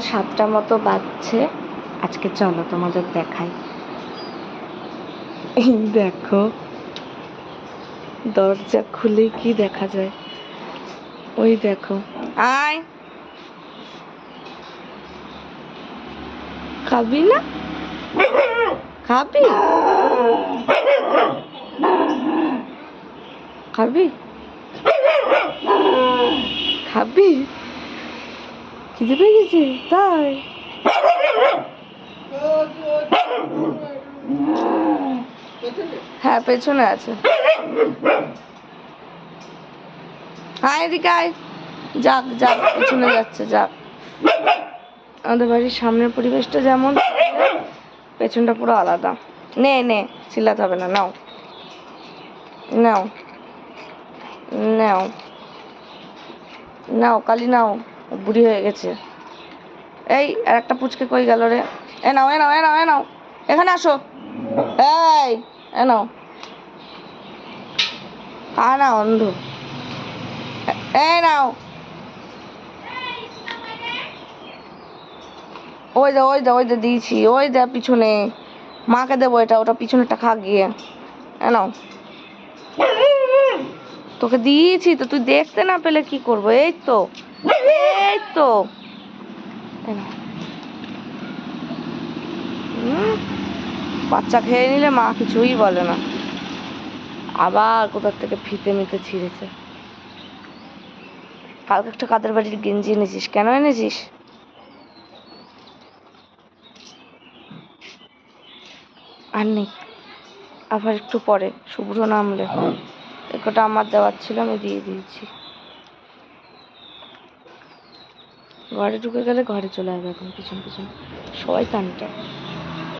7টা মতো বাজছে। আজকে চলো তোমাদের দেখাই। এই দেখো, দরজা খুলে কি দেখা যায়, ওই দেখো। আয়, খাবি না? খাবি খাবি খাবি? খিদে পেয়ে গেছে তাই? হ্যাঁ, পেছনে আছে। আয় এদিকে আয়। যাক যাক, পেছনে যাচ্ছে, যাক। আমাদের বাড়ির সামনের পরিবেশটা যেমন, পেছনটা পুরো আলাদা। নে নে, চিল্লাতে হবে না, নাও নাও নাও নাও, কালি নাও, বুড়ি হয়ে গেছে। এই আর একটা পুচকে কই গেল রে? এ নাও, এ নাও, এ নাও, এ নাও, এখানে আসো। এই এ নাও, না অন্ধ। এই নাও, ওই দে, ওই দে, ওই দে দিয়েছি, ওই দে পিছনে। মাকে দেবো এটা, ওটা পিছনেটা খা গিয়ে। এ নাও, তোকে দিয়েছি তো, তুই দেখতে না পেলে কি করবো? এই তো, এই তো। বাচ্চা খেয়ে নিলে মা কিছুই বলে না। আবার কোথার থেকে ফিতে মিতে ছিঁড়েছে। কালকে একটা কাদের বাড়ির গেঞ্জি এনেছিস, কেন এনেছিস? আর নেই, আবার একটু পরে শুভ্র নামলে। একটা আমার দেওয়ার ছিল, আমি দিয়ে দিয়েছি। ঘরে ঢুকে গেলে ঘরে চলে আসবে এখন, পিছন পিছন শয়তানটা।